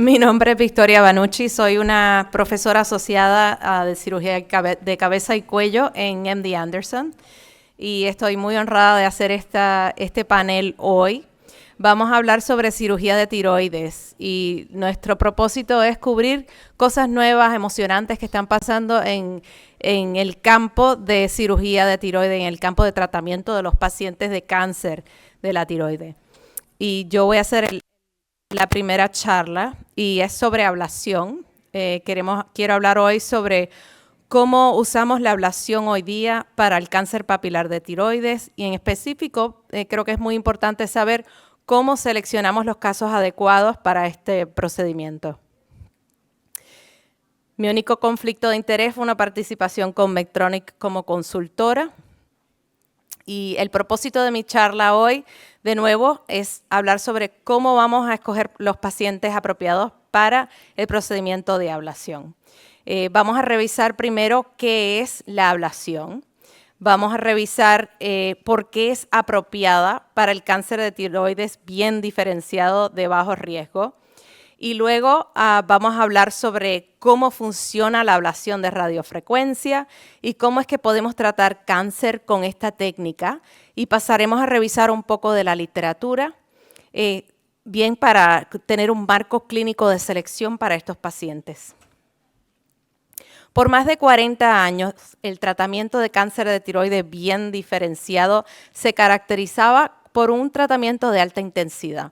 Mi nombre es Victoria Banucci, soy una profesora asociada de cirugía de cabeza y cuello en MD Anderson y estoy muy honrada de hacer este panel hoy. Vamos a hablar sobre cirugía de tiroides y nuestro propósito es cubrir cosas nuevas, emocionantes que están pasando en el campo de cirugía de tiroides, en el campo de tratamiento de los pacientes de cáncer de la tiroides. Y yo voy a hacer la primera charla y es sobre ablación. Quiero hablar hoy sobre cómo usamos la ablación hoy día para el cáncer papilar de tiroides y en específico creo que es muy importante saber cómo seleccionamos los casos adecuados para este procedimiento. Mi único conflicto de interés fue una participación con Medtronic como consultora. Y el propósito de mi charla hoy, de nuevo, es hablar sobre cómo vamos a escoger los pacientes apropiados para el procedimiento de ablación. Vamos a revisar primero qué es la ablación. Vamos a revisar por qué es apropiada para el cáncer de tiroides bien diferenciado de bajo riesgo. Y luego vamos a hablar sobre cómo funciona la ablación de radiofrecuencia y cómo es que podemos tratar cáncer con esta técnica. Y pasaremos a revisar un poco de la literatura, bien para tener un marco clínico de selección para estos pacientes. Por más de 40 años, el tratamiento de cáncer de tiroides bien diferenciado se caracterizaba por un tratamiento de alta intensidad.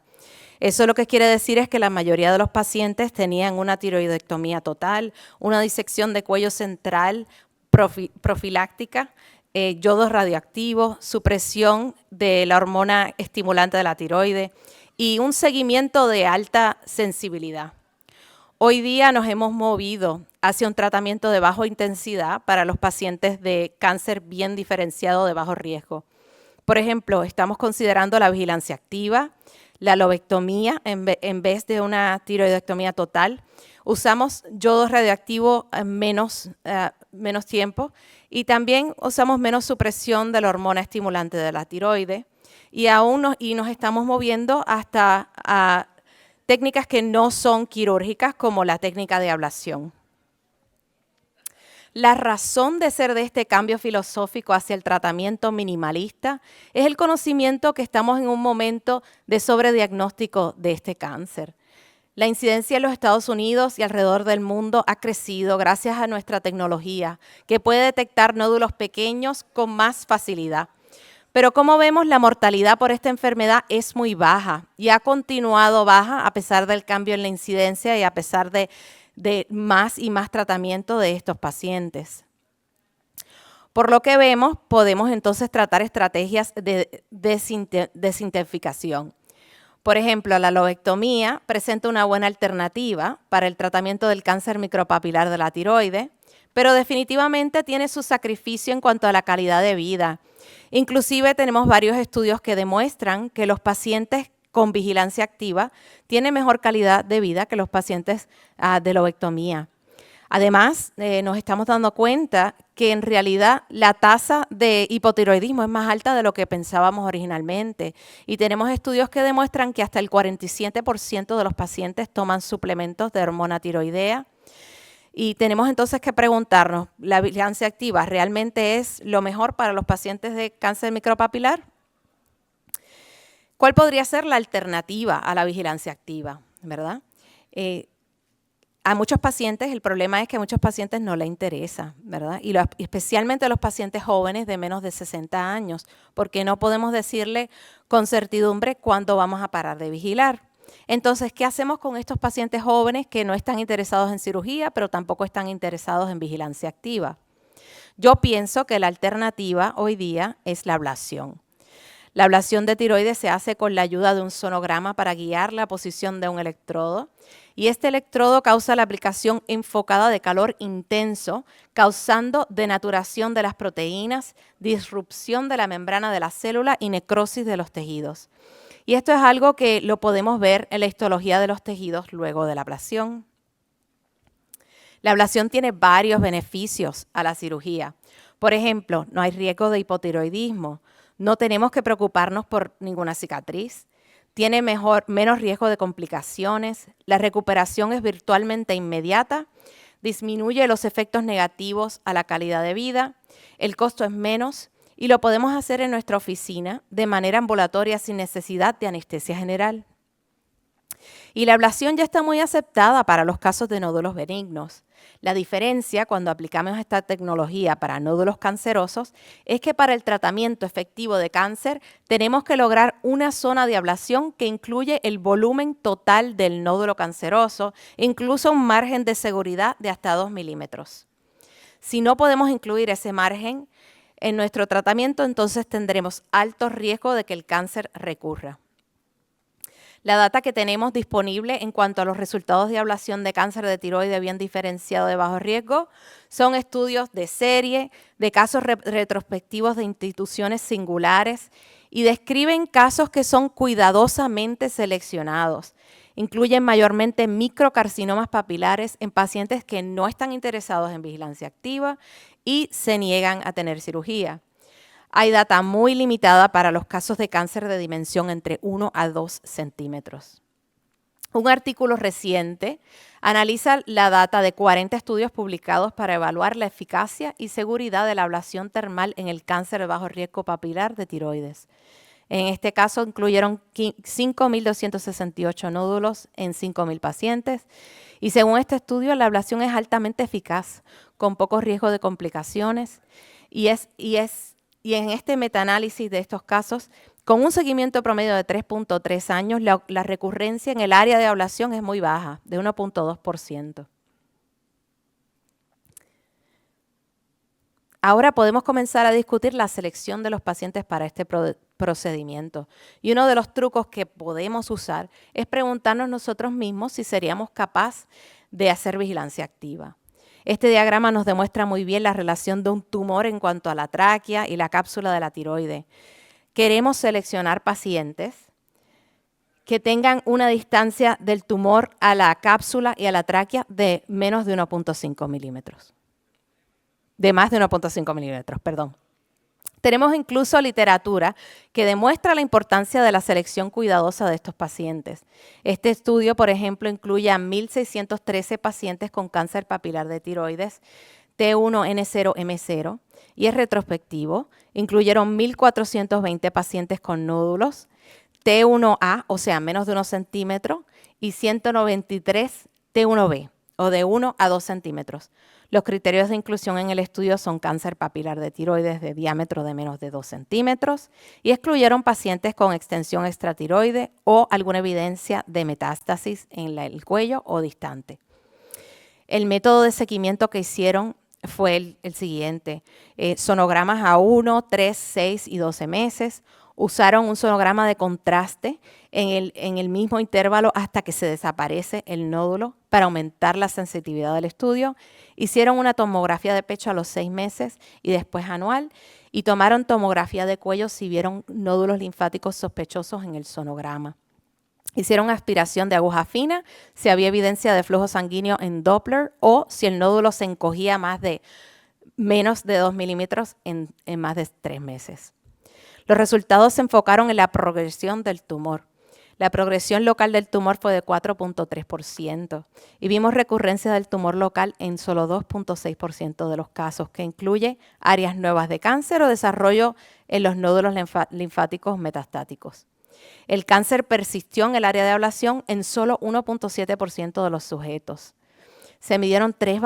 Eso lo que quiere decir es que la mayoría de los pacientes tenían una tiroidectomía total, una disección de cuello central profiláctica, yodo radioactivo, supresión de la hormona estimulante de la tiroides y un seguimiento de alta sensibilidad. Hoy día nos hemos movido hacia un tratamiento de baja intensidad para los pacientes de cáncer bien diferenciado de bajo riesgo. Por ejemplo, estamos considerando la vigilancia activa, la lobectomía en vez de una tiroidectomía total. Usamos yodo radioactivo menos tiempo y también usamos menos supresión de la hormona estimulante de la tiroides y nos estamos moviendo hasta técnicas que no son quirúrgicas como la técnica de ablación. La razón de ser de este cambio filosófico hacia el tratamiento minimalista es el conocimiento que estamos en un momento de sobrediagnóstico de este cáncer. La incidencia en los Estados Unidos y alrededor del mundo ha crecido gracias a nuestra tecnología, que puede detectar nódulos pequeños con más facilidad. Pero como vemos, la mortalidad por esta enfermedad es muy baja y ha continuado baja a pesar del cambio en la incidencia y a pesar de más y más tratamiento de estos pacientes. Por lo que vemos, podemos entonces tratar estrategias de desintensificación. Por ejemplo, la lobectomía presenta una buena alternativa para el tratamiento del cáncer micropapilar de la tiroides, pero definitivamente tiene su sacrificio en cuanto a la calidad de vida. Inclusive tenemos varios estudios que demuestran que los pacientes con vigilancia activa tienen mejor calidad de vida que los pacientes de lobectomía. Además, nos estamos dando cuenta que en realidad la tasa de hipotiroidismo es más alta de lo que pensábamos originalmente. Y tenemos estudios que demuestran que hasta el 47% de los pacientes toman suplementos de hormona tiroidea. Y tenemos entonces que preguntarnos, ¿la vigilancia activa realmente es lo mejor para los pacientes de cáncer micropapilar? ¿Cuál podría ser la alternativa a la vigilancia activa? ¿Verdad? A muchos pacientes, el problema es que a muchos pacientes no les interesa, ¿verdad? Y especialmente a los pacientes jóvenes de menos de 60 años, porque no podemos decirle con certidumbre cuándo vamos a parar de vigilar. Entonces, ¿qué hacemos con estos pacientes jóvenes que no están interesados en cirugía, pero tampoco están interesados en vigilancia activa? Yo pienso que la alternativa hoy día es la ablación. La ablación de tiroides se hace con la ayuda de un sonograma para guiar la posición de un electrodo y este electrodo causa la aplicación enfocada de calor intenso, causando denaturación de las proteínas, disrupción de la membrana de la célula y necrosis de los tejidos. Y esto es algo que lo podemos ver en la histología de los tejidos luego de la ablación. La ablación tiene varios beneficios a la cirugía. Por ejemplo, no hay riesgo de hipotiroidismo. No tenemos que preocuparnos por ninguna cicatriz. tiene menos riesgo de complicaciones, la recuperación es virtualmente inmediata, disminuye los efectos negativos a la calidad de vida, el costo es menos y lo podemos hacer en nuestra oficina de manera ambulatoria sin necesidad de anestesia general. Y la ablación ya está muy aceptada para los casos de nódulos benignos. La diferencia cuando aplicamos esta tecnología para nódulos cancerosos es que para el tratamiento efectivo de cáncer tenemos que lograr una zona de ablación que incluye el volumen total del nódulo canceroso, incluso un margen de seguridad de hasta 2 milímetros. Si no podemos incluir ese margen en nuestro tratamiento, entonces tendremos alto riesgo de que el cáncer recurra. La data que tenemos disponible en cuanto a los resultados de ablación de cáncer de tiroides bien diferenciado de bajo riesgo son estudios de serie, de casos retrospectivos de instituciones singulares y describen casos que son cuidadosamente seleccionados. Incluyen mayormente microcarcinomas papilares en pacientes que no están interesados en vigilancia activa y se niegan a tener cirugía. Hay data muy limitada para los casos de cáncer de dimensión entre 1 a 2 centímetros. Un artículo reciente analiza la data de 40 estudios publicados para evaluar la eficacia y seguridad de la ablación termal en el cáncer de bajo riesgo papilar de tiroides. En este caso incluyeron 5.268 nódulos en 5.000 pacientes y según este estudio la ablación es altamente eficaz, con poco riesgo de complicaciones y en este metaanálisis de estos casos, con un seguimiento promedio de 3.3 años, la recurrencia en el área de ablación es muy baja, de 1.2%. Ahora podemos comenzar a discutir la selección de los pacientes para este procedimiento. Y uno de los trucos que podemos usar es preguntarnos nosotros mismos si seríamos capaces de hacer vigilancia activa. Este diagrama nos demuestra muy bien la relación de un tumor en cuanto a la tráquea y la cápsula de la tiroide. Queremos seleccionar pacientes que tengan una distancia del tumor a la cápsula y a la tráquea de menos de 1.5 milímetros. De más de 1.5 milímetros, perdón. Tenemos incluso literatura que demuestra la importancia de la selección cuidadosa de estos pacientes. Este estudio, por ejemplo, incluye a 1.613 pacientes con cáncer papilar de tiroides, T1N0M0, y es retrospectivo. Incluyeron 1.420 pacientes con nódulos, T1A, o sea, menos de 1 centímetro, y 193 T1B, o de 1 a 2 centímetros. Los criterios de inclusión en el estudio son cáncer papilar de tiroides de diámetro de menos de 2 centímetros y excluyeron pacientes con extensión extratiroide o alguna evidencia de metástasis en el cuello o distante. El método de seguimiento que hicieron fue el siguiente: sonogramas a 1, 3, 6 y 12 meses. Usaron un sonograma de contraste en el mismo intervalo hasta que se desaparece el nódulo para aumentar la sensitividad del estudio. Hicieron una tomografía de pecho a los 6 meses y después anual y tomaron tomografía de cuello si vieron nódulos linfáticos sospechosos en el sonograma. Hicieron aspiración de aguja fina si había evidencia de flujo sanguíneo en Doppler o si el nódulo se encogía menos de 2 milímetros en más de 3 meses. Los resultados se enfocaron en la progresión del tumor. La progresión local del tumor fue de 4.3% y vimos recurrencia del tumor local en solo 2.6% de los casos, que incluye áreas nuevas de cáncer o desarrollo en los nódulos linfáticos metastáticos. El cáncer persistió en el área de ablación en solo 1.7% de los sujetos. Se midieron 3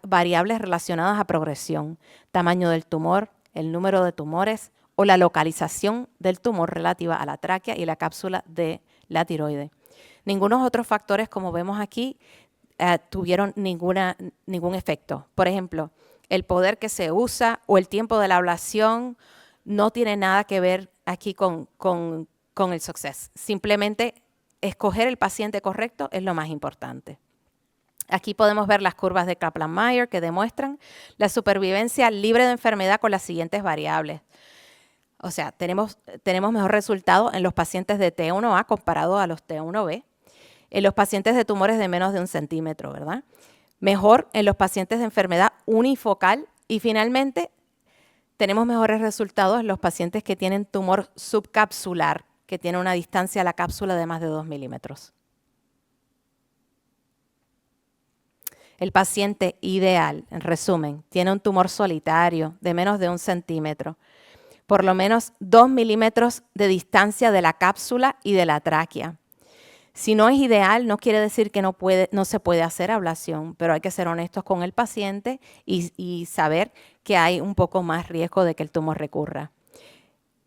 variables relacionadas a progresión: tamaño del tumor, el número de tumores o la localización del tumor relativa a la tráquea y la cápsula de la tiroide. Ningunos otros factores, como vemos aquí, tuvieron ningún efecto. Por ejemplo, el poder que se usa o el tiempo de la ablación no tiene nada que ver aquí con el success. Simplemente escoger el paciente correcto es lo más importante. Aquí podemos ver las curvas de Kaplan-Meier que demuestran la supervivencia libre de enfermedad con las siguientes variables. O sea, tenemos mejor resultado en los pacientes de T1A comparado a los T1B, en los pacientes de tumores de menos de 1 centímetro, ¿verdad? Mejor en los pacientes de enfermedad unifocal y finalmente tenemos mejores resultados en los pacientes que tienen tumor subcapsular, que tiene una distancia a la cápsula de más de 2 milímetros. El paciente ideal, en resumen, tiene un tumor solitario de menos de 1 centímetro, por lo menos 2 milímetros de distancia de la cápsula y de la tráquea. Si no es ideal, no quiere decir que no se puede hacer ablación, pero hay que ser honestos con el paciente y saber que hay un poco más riesgo de que el tumor recurra.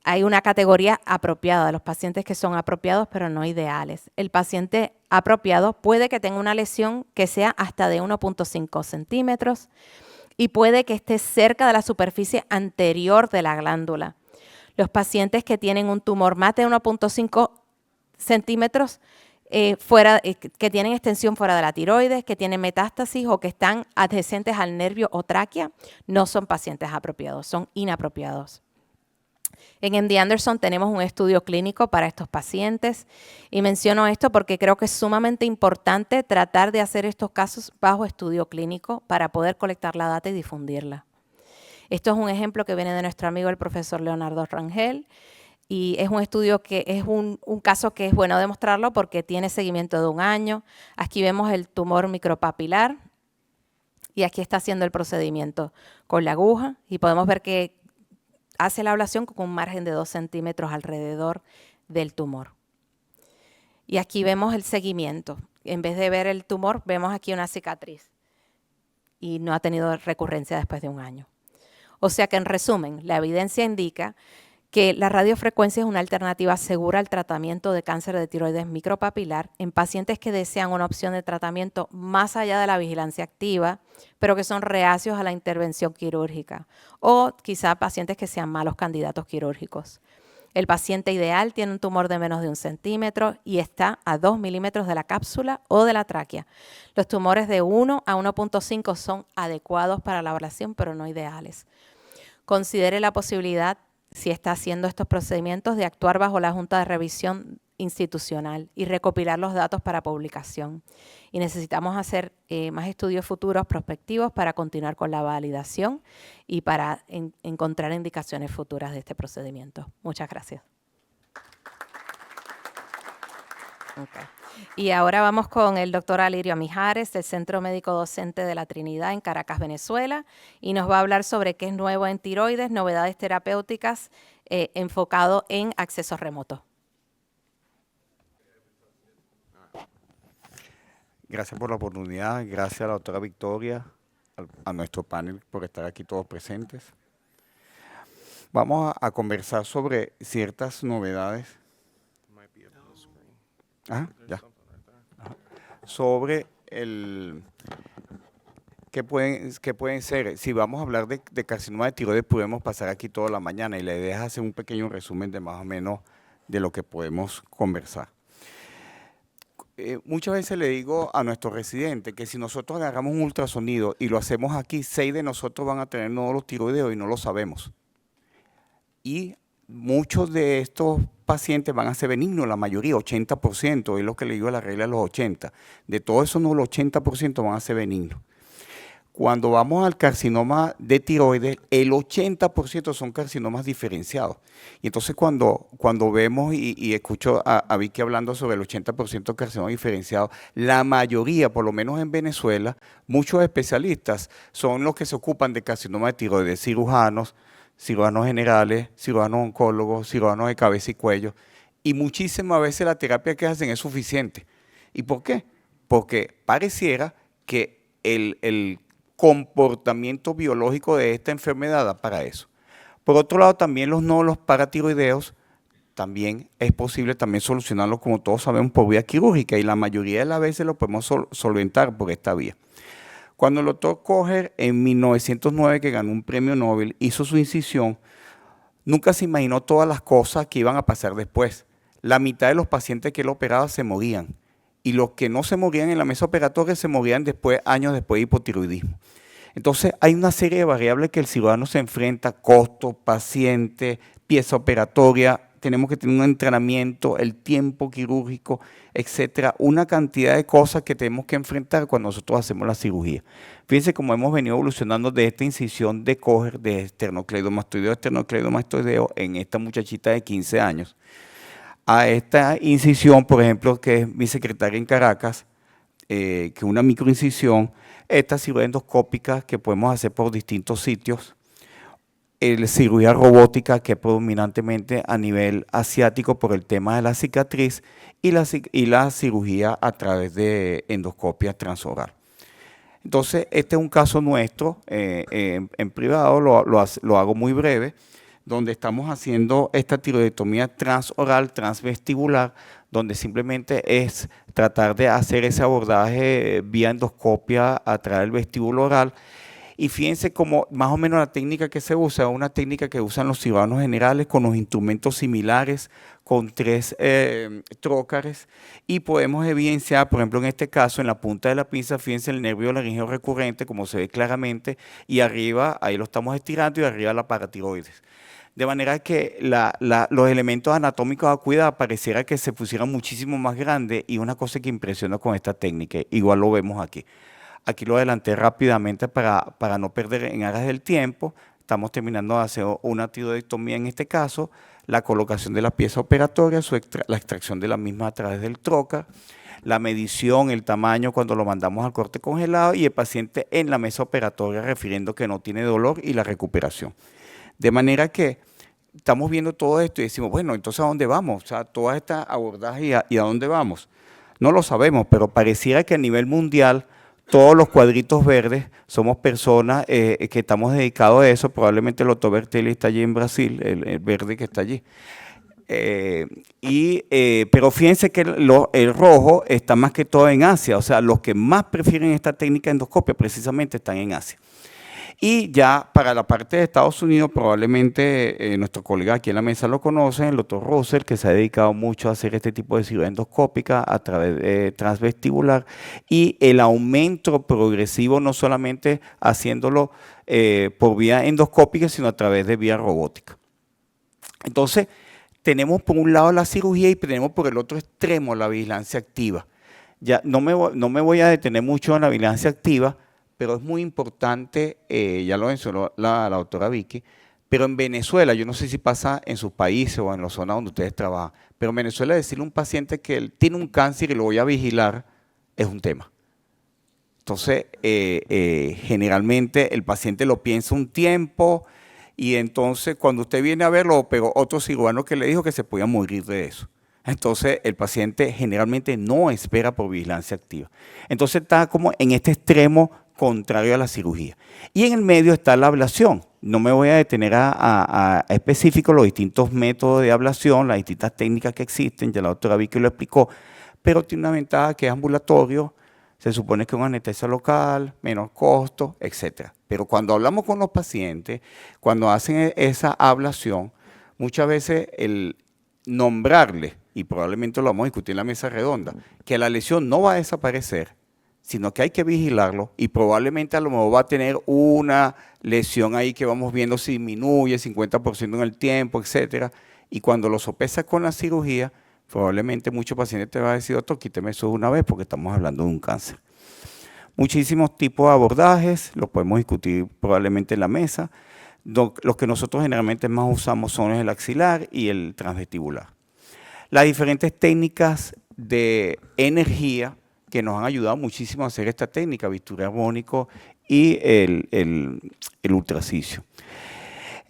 Hay una categoría apropiada de los pacientes que son apropiados, pero no ideales. El paciente apropiado puede que tenga una lesión que sea hasta de 1.5 centímetros y puede que esté cerca de la superficie anterior de la glándula. Los pacientes que tienen un tumor más de 1.5 centímetros, que tienen extensión fuera de la tiroides, que tienen metástasis o que están adyacentes al nervio o tráquea, no son pacientes apropiados, son inapropiados. En MD Anderson tenemos un estudio clínico para estos pacientes y menciono esto porque creo que es sumamente importante tratar de hacer estos casos bajo estudio clínico para poder colectar la data y difundirla. Esto es un ejemplo que viene de nuestro amigo el profesor Leonardo Rangel y es un estudio que es un caso que es bueno demostrarlo porque tiene seguimiento de 1 año. Aquí vemos el tumor micropapilar y aquí está haciendo el procedimiento con la aguja y podemos ver que hace la ablación con un margen de 2 centímetros alrededor del tumor. Y aquí vemos el seguimiento. En vez de ver el tumor, vemos aquí una cicatriz y no ha tenido recurrencia después de 1 año. O sea que en resumen, la evidencia indica que la radiofrecuencia es una alternativa segura al tratamiento de cáncer de tiroides micropapilar en pacientes que desean una opción de tratamiento más allá de la vigilancia activa, pero que son reacios a la intervención quirúrgica, o quizá pacientes que sean malos candidatos quirúrgicos. El paciente ideal tiene un tumor de menos de 1 centímetro y está a 2 milímetros de la cápsula o de la tráquea. Los tumores de 1 a 1.5 son adecuados para la ablación, pero no ideales. Considere la posibilidad, si está haciendo estos procedimientos, de actuar bajo la Junta de Revisión Institucional y recopilar los datos para publicación. Y necesitamos hacer más estudios futuros prospectivos para continuar con la validación y para encontrar indicaciones futuras de este procedimiento. Muchas gracias. Okay. Y ahora vamos con el doctor Alirio Mijares, del Centro Médico Docente de la Trinidad en Caracas, Venezuela, y nos va a hablar sobre qué es nuevo en tiroides, novedades terapéuticas enfocado en acceso remoto. Gracias por la oportunidad, gracias a la doctora Victoria, a nuestro panel por estar aquí todos presentes. Vamos a conversar sobre ciertas novedades. Sobre qué pueden ser. Si vamos a hablar de carcinoma de tiroides, podemos pasar aquí toda la mañana y la idea es hacer un pequeño resumen de más o menos de lo que podemos conversar. Muchas veces le digo a nuestros residentes que si nosotros agarramos un ultrasonido y lo hacemos aquí, 6 de nosotros van a tener nódulos tiroideos y no lo sabemos. Y muchos de estos pacientes van a ser benignos, la mayoría, 80%, es lo que le digo a la regla de los 80. De todos esos nódulos, 80% van a ser benignos. Cuando vamos al carcinoma de tiroides, el 80% son carcinomas diferenciados. Y entonces cuando vemos y escucho a Vicky hablando sobre el 80% de carcinoma diferenciado, la mayoría, por lo menos en Venezuela, muchos especialistas son los que se ocupan de carcinoma de tiroides, cirujanos generales, cirujanos oncólogos, cirujanos de cabeza y cuello. Y muchísimas veces la terapia que hacen es suficiente. ¿Y por qué? Porque pareciera que el comportamiento biológico de esta enfermedad da para eso. Por otro lado, también los nódulos paratiroideos, también es posible también solucionarlos, como todos sabemos, por vía quirúrgica y la mayoría de las veces lo podemos solventar por esta vía. Cuando el doctor Kocher en 1909, que ganó un premio Nobel, hizo su incisión, nunca se imaginó todas las cosas que iban a pasar después. La mitad de los pacientes que él operaba se morían. Y los que no se morían en la mesa operatoria se morían años después de hipotiroidismo. Entonces hay una serie de variables que el cirujano se enfrenta: costo, paciente, pieza operatoria, tenemos que tener un entrenamiento, el tiempo quirúrgico, etcétera, una cantidad de cosas que tenemos que enfrentar cuando nosotros hacemos la cirugía. Fíjense cómo hemos venido evolucionando de esta incisión de Kocher de esternocleidomastoideo a esternocleidomastoideo en esta muchachita de 15 años, a esta incisión, por ejemplo, que es mi secretaria en Caracas, que es una microincisión, esta cirugía endoscópica que podemos hacer por distintos sitios, la cirugía robótica que es predominantemente a nivel asiático por el tema de la cicatriz y la cirugía a través de endoscopia transoral. Entonces, este es un caso nuestro, en privado, lo hago muy breve, donde estamos haciendo esta tiroidectomía transoral, transvestibular, donde simplemente es tratar de hacer ese abordaje vía endoscopia a través del vestíbulo oral. Y fíjense cómo más o menos la técnica que se usa es una técnica que usan los cirujanos generales con los instrumentos similares, con 3 trócares, y podemos evidenciar, por ejemplo, en este caso, en la punta de la pinza, fíjense el nervio laringeo recurrente, como se ve claramente, y arriba, ahí lo estamos estirando, y arriba la paratiroides. De manera que los elementos anatómicos a cuidar pareciera que se pusieran muchísimo más grandes, y una cosa que impresiona con esta técnica, igual lo vemos aquí. Aquí lo adelanté rápidamente para no perder en aras del tiempo. Estamos terminando de hacer una tiroidectomía en este caso, la colocación de la pieza operatoria, la extracción de la misma a través del trocar, la medición, el tamaño cuando lo mandamos al corte congelado y el paciente en la mesa operatoria refiriendo que no tiene dolor y la recuperación. De manera que estamos viendo todo esto y decimos, bueno, entonces ¿a dónde vamos? O sea, toda esta abordaje y a dónde vamos. No lo sabemos, pero pareciera que a nivel mundial todos los cuadritos verdes somos personas que estamos dedicados a eso. Probablemente el doctor Bertelli está allí en Brasil, el verde que está allí. Pero fíjense que el rojo está más que todo en Asia. O sea, los que más prefieren esta técnica de endoscopia precisamente están en Asia. Y ya para la parte de Estados Unidos, probablemente nuestro colega aquí en la mesa lo conocen, el doctor Russell, que se ha dedicado mucho a hacer este tipo de cirugía endoscópica a través de transvestibular, y el aumento progresivo no solamente haciéndolo por vía endoscópica, sino a través de vía robótica. Entonces, tenemos por un lado la cirugía y tenemos por el otro extremo la vigilancia activa. Ya no me voy a detener mucho en la vigilancia activa, pero es muy importante, ya lo mencionó la doctora Vicky, pero en Venezuela, yo no sé si pasa en sus países o en las zonas donde ustedes trabajan, pero en Venezuela decirle a un paciente que él tiene un cáncer y lo voy a vigilar es un tema. Entonces, generalmente el paciente lo piensa un tiempo y entonces cuando usted viene a verlo, pero otro cirujano que le dijo que se podía morir de eso. Entonces, el paciente generalmente no espera por vigilancia activa. Entonces, está como en este extremo contrario a la cirugía. Y en el medio está la ablación. No me voy a detener a específico los distintos métodos de ablación, las distintas técnicas que existen, ya la doctora Vicky lo explicó, pero tiene una ventaja que es ambulatorio, se supone que es una anestesia local, menor costo, etc. Pero cuando hablamos con los pacientes, cuando hacen esa ablación, muchas veces el nombrarle, y probablemente lo vamos a discutir en la mesa redonda, que la lesión no va a desaparecer, sino que hay que vigilarlo y probablemente a lo mejor va a tener una lesión ahí que vamos viendo si disminuye 50% en el tiempo, etcétera. Y cuando lo sopesa con la cirugía, probablemente muchos pacientes te van a decir, doctor, quíteme eso de una vez porque estamos hablando de un cáncer. Muchísimos tipos de abordajes, los podemos discutir probablemente en la mesa. Los que nosotros generalmente más usamos son el axilar y el transvestibular. Las diferentes técnicas de energía que nos han ayudado muchísimo a hacer esta técnica, bisturí armónico y el ultrasisio.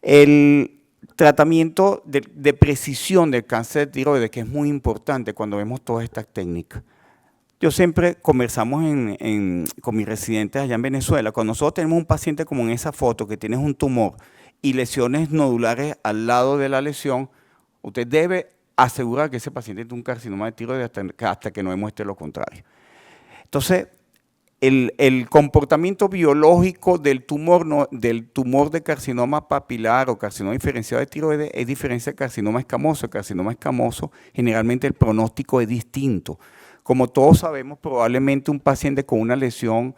El tratamiento de precisión del cáncer de tiroides, que es muy importante cuando vemos todas estas técnicas. Yo siempre conversamos con mis residentes allá en Venezuela. Cuando nosotros tenemos un paciente como en esa foto, que tiene un tumor y lesiones nodulares al lado de la lesión, usted debe asegurar que ese paciente tiene un carcinoma de tiroides hasta que no demuestre lo contrario. Entonces, el comportamiento biológico del tumor de carcinoma papilar o carcinoma diferenciado de tiroides es diferente al carcinoma escamoso. El carcinoma escamoso, generalmente el pronóstico es distinto. Como todos sabemos, probablemente un paciente con una lesión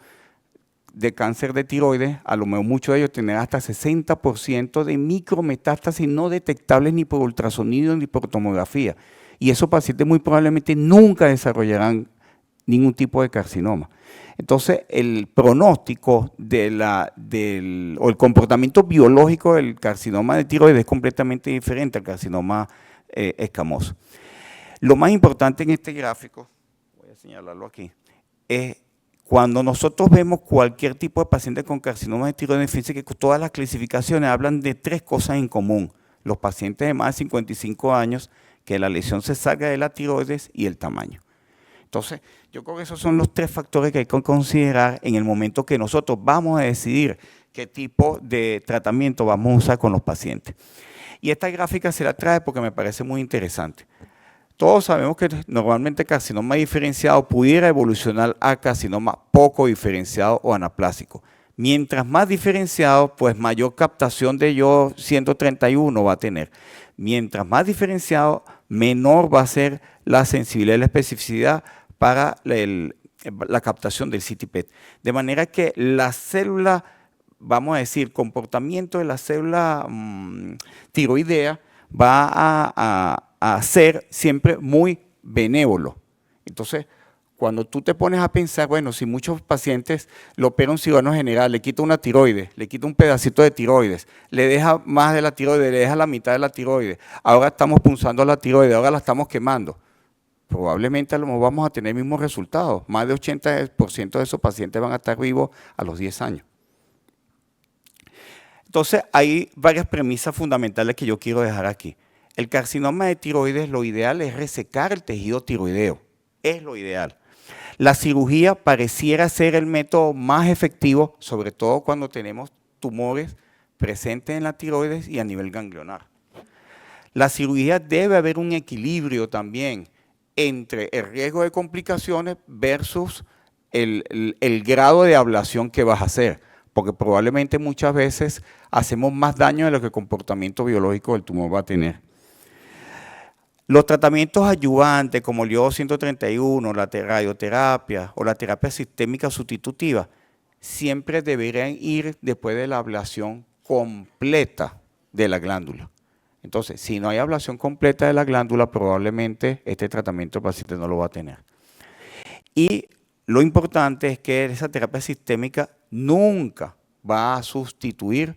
de cáncer de tiroides, a lo mejor muchos de ellos tienen hasta 60% de micrometástasis no detectables ni por ultrasonido ni por tomografía. Y esos pacientes muy probablemente nunca desarrollarán ningún tipo de carcinoma. Entonces, el pronóstico o el comportamiento biológico del carcinoma de tiroides es completamente diferente al carcinoma escamoso. Lo más importante en este gráfico, voy a señalarlo aquí, es cuando nosotros vemos cualquier tipo de paciente con carcinoma de tiroides, fíjense que todas las clasificaciones hablan de 3 cosas en común. Los pacientes de más de 55 años, que la lesión se salga de la tiroides y el tamaño. Entonces, yo creo que esos son los 3 factores que hay que considerar en el momento que nosotros vamos a decidir qué tipo de tratamiento vamos a usar con los pacientes. Y esta gráfica se la trae porque me parece muy interesante. Todos sabemos que normalmente carcinoma diferenciado pudiera evolucionar a carcinoma poco diferenciado o anaplásico. Mientras más diferenciado, pues mayor captación de yo 131 va a tener. Mientras más diferenciado, menor va a ser la sensibilidad y la especificidad para la captación del CT-PET. De manera que la célula, vamos a decir, comportamiento de la célula tiroidea va a ser siempre muy benévolo. Entonces, cuando tú te pones a pensar, bueno, si muchos pacientes lo opera un cirujano general, le quita una tiroides, le quita un pedacito de tiroides, le deja más de la tiroides, le deja la mitad de la tiroides, ahora estamos punzando la tiroides, ahora la estamos quemando, probablemente a lo mejor vamos a tener el mismo resultado. Más de 80% de esos pacientes van a estar vivos a los 10 años. Entonces, hay varias premisas fundamentales que yo quiero dejar aquí. El carcinoma de tiroides, lo ideal es resecar el tejido tiroideo. Es lo ideal. La cirugía pareciera ser el método más efectivo, sobre todo cuando tenemos tumores presentes en la tiroides y a nivel ganglionar. La cirugía debe haber un equilibrio también entre el riesgo de complicaciones versus el grado de ablación que vas a hacer, porque probablemente muchas veces hacemos más daño de lo que el comportamiento biológico del tumor va a tener. Los tratamientos ayudantes como el iodo 131, la radioterapia o la terapia sistémica sustitutiva siempre deberían ir después de la ablación completa de la glándula. Entonces, si no hay ablación completa de la glándula, probablemente este tratamiento el paciente no lo va a tener. Y lo importante es que esa terapia sistémica nunca va a sustituir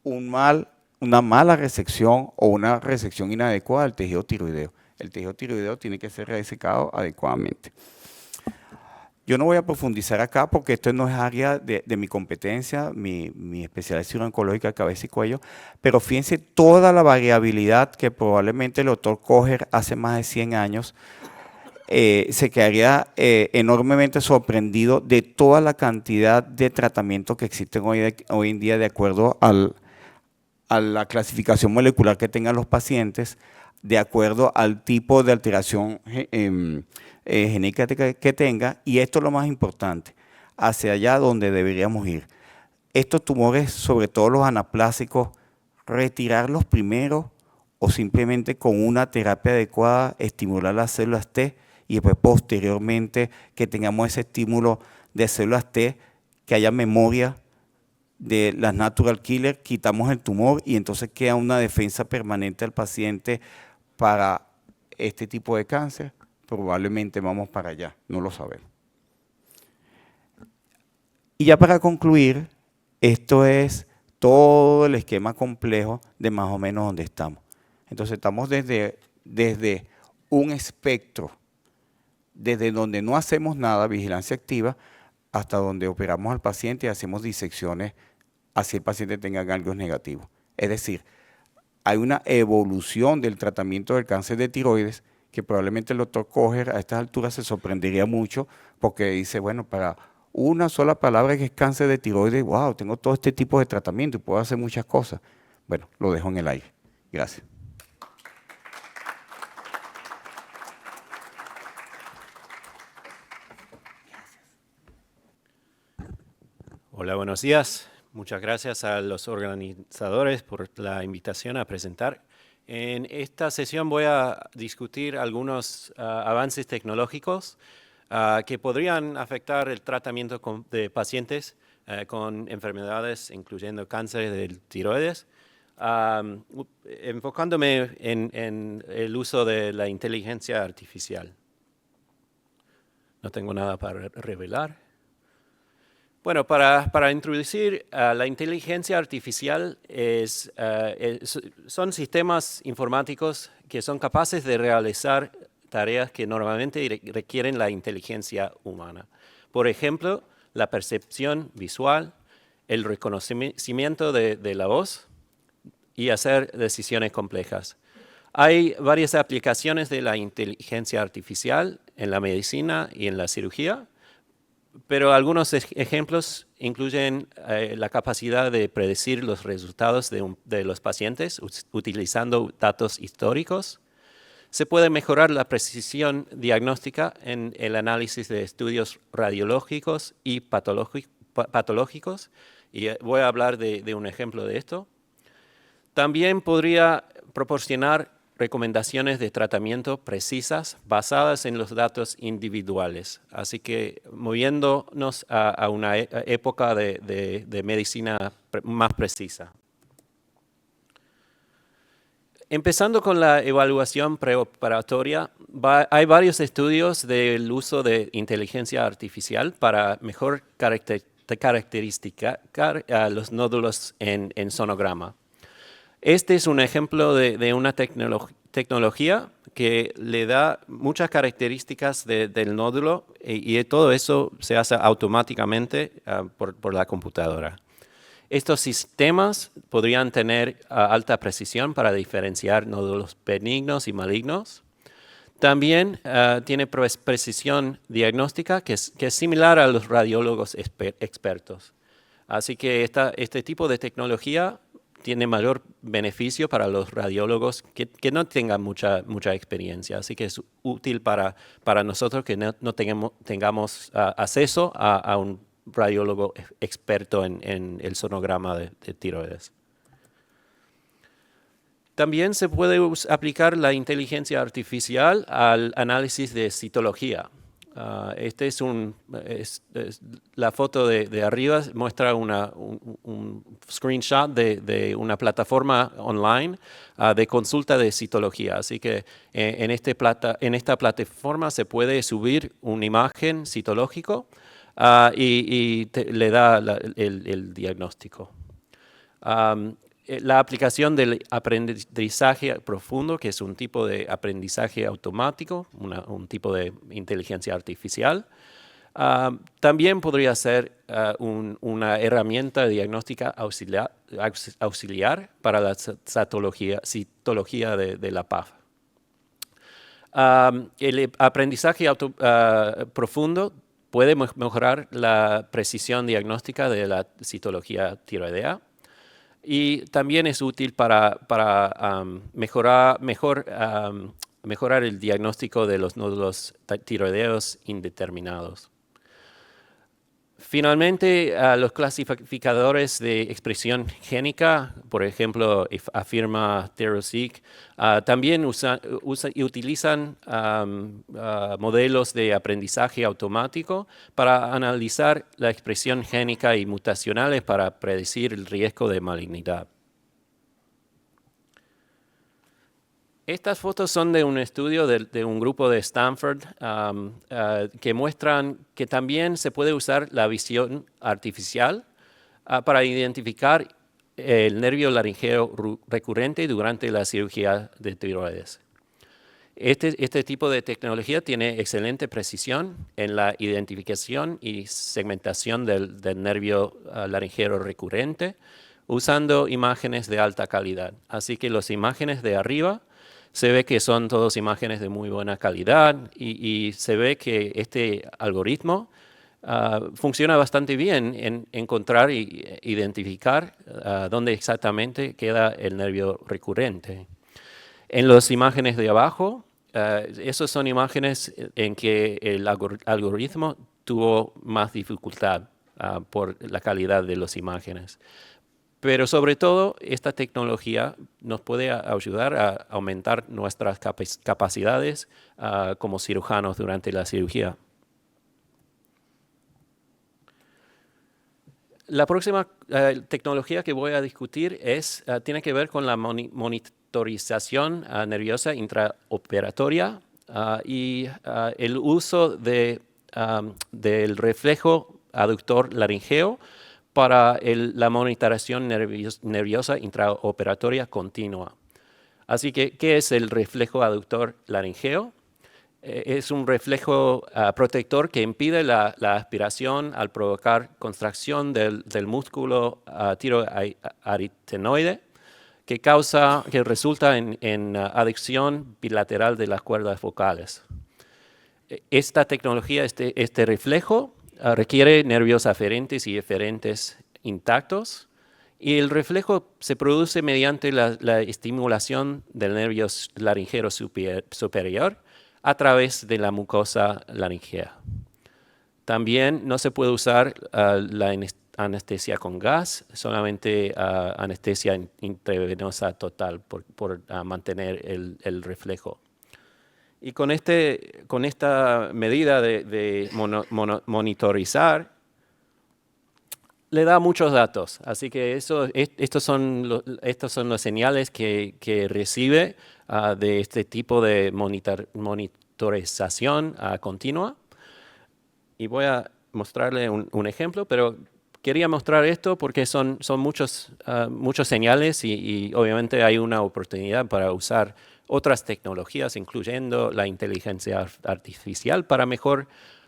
una mala resección o una resección inadecuada del tejido tiroideo. El tejido tiroideo tiene que ser resecado adecuadamente. Yo no voy a profundizar acá porque esto no es área de mi competencia, mi especialidad es cirugía oncológica, cabeza y cuello, pero fíjense toda la variabilidad que probablemente el doctor Kocher hace más de 100 años se quedaría enormemente sorprendido de toda la cantidad de tratamientos que existen hoy en día de acuerdo a la clasificación molecular que tengan los pacientes, de acuerdo al tipo de alteración genética que tenga, y esto es lo más importante, hacia allá donde deberíamos ir. Estos tumores, sobre todo los anaplásicos, retirarlos primero o simplemente con una terapia adecuada, estimular las células T y después posteriormente que tengamos ese estímulo de células T, que haya memoria de las natural killer, quitamos el tumor y entonces queda una defensa permanente al paciente para este tipo de cáncer. Probablemente vamos para allá, no lo sabemos. Y ya para concluir, esto es todo el esquema complejo de más o menos donde estamos. Entonces estamos desde un espectro, desde donde no hacemos nada, vigilancia activa, hasta donde operamos al paciente y hacemos disecciones así el paciente tenga ganglios negativos. Es decir, hay una evolución del tratamiento del cáncer de tiroides que probablemente el doctor Kocher a estas alturas se sorprendería mucho porque dice, bueno, para una sola palabra que es cáncer de tiroides, wow, tengo todo este tipo de tratamiento y puedo hacer muchas cosas. Bueno, lo dejo en el aire. Gracias. Hola, buenos días. Muchas gracias a los organizadores por la invitación a presentar. En esta sesión voy a discutir algunos avances tecnológicos que podrían afectar el tratamiento de pacientes con enfermedades, incluyendo cáncer de tiroides, enfocándome en el uso de la inteligencia artificial. No tengo nada para revelar. Bueno, para introducir la inteligencia artificial son sistemas informáticos que son capaces de realizar tareas que normalmente requieren la inteligencia humana. Por ejemplo, la percepción visual, el reconocimiento de la voz y hacer decisiones complejas. Hay varias aplicaciones de la inteligencia artificial en la medicina y en la cirugía, pero algunos ejemplos incluyen la capacidad de predecir los resultados de los pacientes utilizando datos históricos. Se puede mejorar la precisión diagnóstica en el análisis de estudios radiológicos y patológicos, y voy a hablar de un ejemplo de esto. También podría proporcionar recomendaciones de tratamiento precisas basadas en los datos individuales. Así que moviéndonos a una época de medicina más precisa. Empezando con la evaluación preoperatoria, hay varios estudios del uso de inteligencia artificial para mejor caracterizar los nódulos en sonograma. Este es un ejemplo de una tecnología que le da muchas características del nódulo y todo eso se hace automáticamente por la computadora. Estos sistemas podrían tener alta precisión para diferenciar nódulos benignos y malignos. También tiene precisión diagnóstica que es similar a los radiólogos expertos. Así que este tipo de tecnología tiene mayor beneficio para los radiólogos que no tengan mucha experiencia. Así que es útil para nosotros que no tengamos acceso a un radiólogo experto en el sonograma de tiroides. También se puede aplicar la inteligencia artificial al análisis de citología. Este la foto de arriba muestra un screenshot de una plataforma online de consulta de citología. Así que en esta plataforma se puede subir una imagen citológico y le da el diagnóstico. La aplicación del aprendizaje profundo, que es un tipo de aprendizaje automático, un tipo de inteligencia artificial, también podría ser una herramienta diagnóstica auxiliar para la citología de la PAF. El aprendizaje profundo puede mejorar la precisión diagnóstica de la citología tiroidea. Y también es útil para mejorar el diagnóstico de los nódulos tiroideos indeterminados. Finalmente, los clasificadores de expresión génica, por ejemplo, Afirma, TheroSeq, también utilizan modelos de aprendizaje automático para analizar la expresión génica y mutacionales para predecir el riesgo de malignidad. Estas fotos son de un estudio de un grupo de Stanford que muestran que también se puede usar la visión artificial para identificar el nervio laringeo recurrente durante la cirugía de tiroides. Este tipo de tecnología tiene excelente precisión en la identificación y segmentación del nervio laringeo recurrente usando imágenes de alta calidad. Así que las imágenes de arriba se ve que son todas imágenes de muy buena calidad y se ve que este algoritmo funciona bastante bien en encontrar e identificar dónde exactamente queda el nervio recurrente. En las imágenes de abajo, esas son imágenes en que el algoritmo tuvo más dificultad por la calidad de las imágenes. Pero sobre todo, esta tecnología nos puede ayudar a aumentar nuestras capacidades como cirujanos durante la cirugía. La próxima tecnología que voy a discutir tiene que ver con la monitorización nerviosa intraoperatoria y el uso del reflejo aductor laringeo para la monitoración nerviosa intraoperatoria continua. Así que, ¿qué es el reflejo aductor laringeo? es un reflejo protector que impide la aspiración al provocar contracción del músculo tiroaritenoide que resulta en adicción bilateral de las cuerdas vocales. Esta tecnología, este reflejo, requiere nervios aferentes y eferentes intactos, y el reflejo se produce mediante la estimulación del nervio laringero superior a través de la mucosa laringea. También no se puede usar la anestesia con gas, solamente anestesia intravenosa total por mantener el reflejo. Y con esta medida de monitorizar, le da muchos datos. Así que estos son los señales que recibe de este tipo de monitorización continua. Y voy a mostrarle un ejemplo, pero quería mostrar esto porque son muchos señales y obviamente hay una oportunidad para usar otras tecnologías, incluyendo la inteligencia artificial, para mejor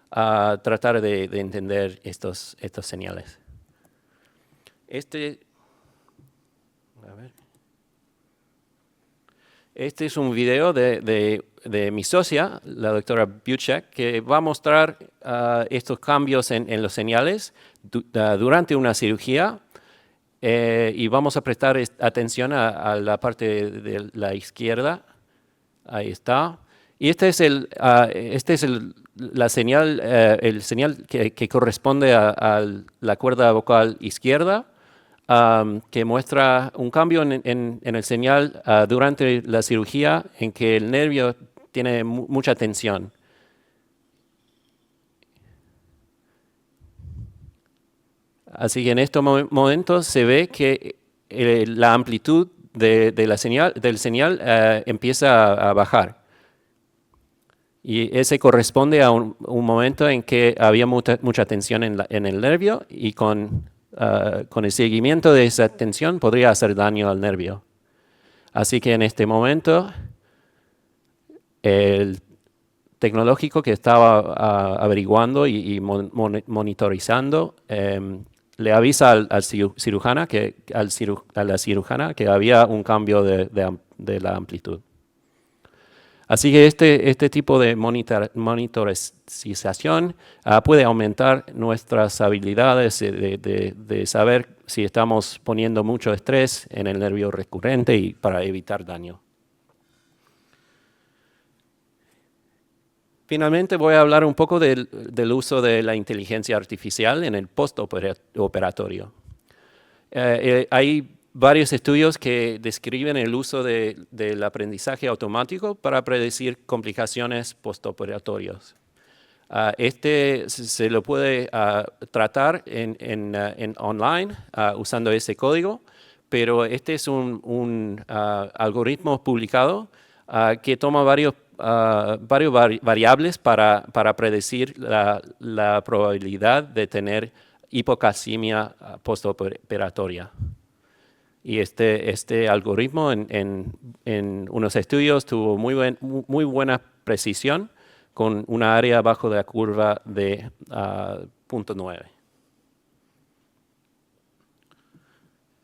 tratar de entender estos señales. Este es un video de mi socia, la doctora Buchek, que va a mostrar estos cambios en los señales durante una cirugía, y vamos a prestar atención a la parte de la izquierda. Ahí está. Y este es el señal que corresponde a la cuerda vocal izquierda, que muestra un cambio en el señal durante la cirugía en que el nervio tiene mucha tensión. Así que en estos momentos se ve que la amplitud del señal empieza a bajar. Y ese corresponde a un momento en que había mucha tensión en el nervio, y con el seguimiento de esa tensión podría hacer daño al nervio. Así que en este momento, el tecnológico que estaba averiguando y monitorizando le avisa a la cirujana que había un cambio de la amplitud. Así que este tipo de monitorización puede aumentar nuestras habilidades de saber si estamos poniendo mucho estrés en el nervio recurrente y para evitar daño. Finalmente voy a hablar un poco del uso de la inteligencia artificial en el postoperatorio. Hay varios estudios que describen el uso del aprendizaje automático para predecir complicaciones postoperatorias. Se lo puede tratar en online usando ese código, pero este es un algoritmo publicado que toma varios variables para predecir la probabilidad de tener hipocalcemia postoperatoria. Y este algoritmo en unos estudios tuvo muy buena precisión, con una área bajo de la curva de 0.9.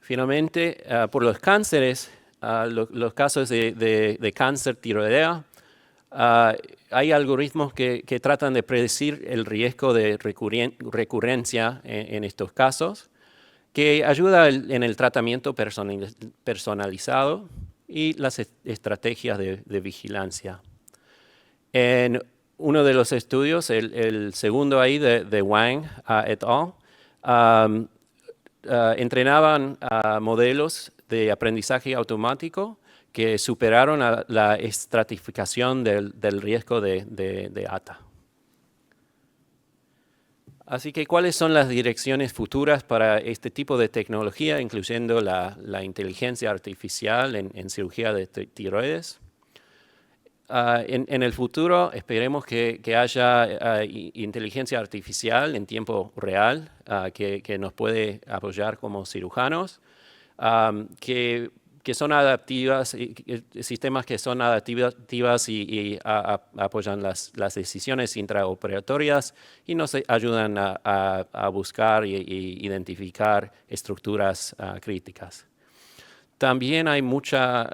Finalmente, por los cánceres, los casos de cáncer tiroidea, hay algoritmos que tratan de predecir el riesgo de recurrencia en estos casos, que ayuda en el tratamiento personalizado y las estrategias de vigilancia. En uno de los estudios, el segundo ahí de Wang et al., entrenaban modelos de aprendizaje automático que superaron la estratificación del riesgo de ATA. Así que, ¿cuáles son las direcciones futuras para este tipo de tecnología, incluyendo la inteligencia artificial en cirugía de tiroides? En el futuro esperemos que haya inteligencia artificial en tiempo real que nos puede apoyar como cirujanos, que que son adaptivas, sistemas que son adaptivas y apoyan las decisiones intraoperatorias y nos ayudan a buscar y identificar estructuras críticas. También hay mucha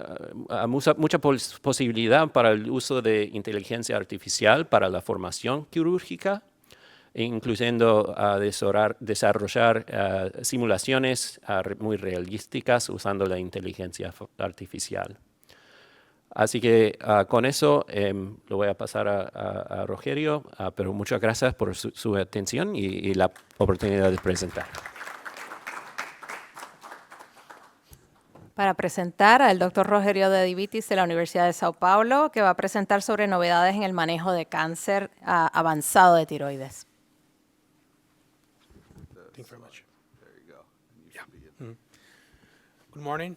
posibilidad para el uso de inteligencia artificial para la formación quirúrgica, incluyendo desarrollar simulaciones muy realísticas usando la inteligencia artificial. Así que con eso lo voy a pasar a Rogerio, pero muchas gracias por su atención y la oportunidad de presentar. Para presentar al doctor Rogerio de Divitis de la Universidad de Sao Paulo, que va a presentar sobre novedades en el manejo de cáncer avanzado de tiroides. Thank you very much. There you go. Good morning.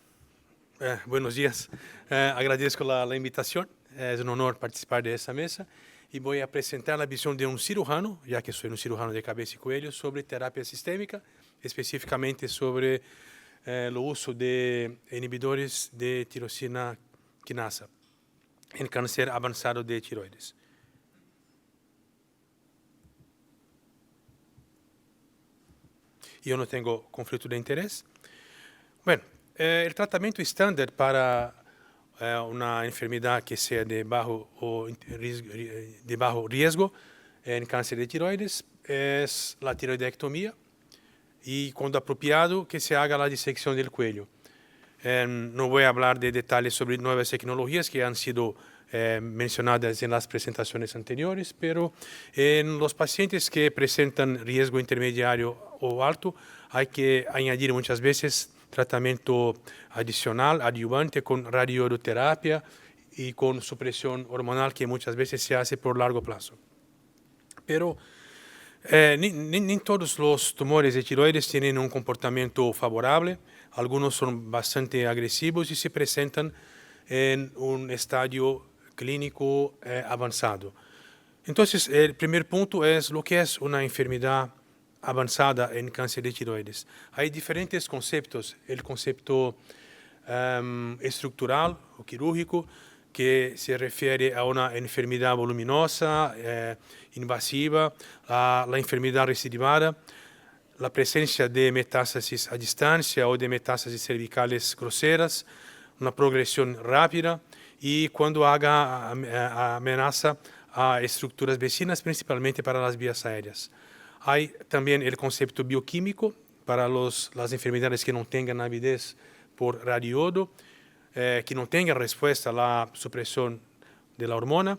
Buenos días. Agradezco la invitación. Es un honor participar de esta mesa y voy a presentar la visión de un cirujano, ya que soy un cirujano de cabeza y cuello, sobre terapia sistémica, específicamente sobre el uso de inhibidores de tirosina quinasa en cáncer avanzado de tiroides. Yo no tengo conflicto de interés. Bueno, el tratamiento estándar para una enfermedad que sea de bajo riesgo en cáncer de tiroides es la tiroidectomía y, cuando apropiado, que se haga la disección del cuello. No voy a hablar de detalles sobre nuevas tecnologías que han sido mencionadas en las presentaciones anteriores, pero en los pacientes que presentan riesgo intermediario o alto hay que añadir muchas veces tratamiento adicional, adyuvante, con radioterapia y con supresión hormonal, que muchas veces se hace por largo plazo. Pero ni todos los tumores de tiroides tienen un comportamiento favorable. Algunos son bastante agresivos y se presentan en un estadio clínico avanzado. Entonces, el primer punto es lo que es una enfermedad avanzada en cáncer de tiroides. Hay diferentes conceptos. El concepto estructural o quirúrgico, que se refiere a una enfermedad voluminosa, invasiva, a la enfermedad recidivada, la presencia de metástasis a distancia o de metástasis cervicales groseras, una progresión rápida y cuando haga amenaza a estructuras vecinas, principalmente para las vías aéreas. Hay también el concepto bioquímico para las enfermedades que no tengan avidez por radioiodo, que no tengan respuesta a la supresión de la hormona,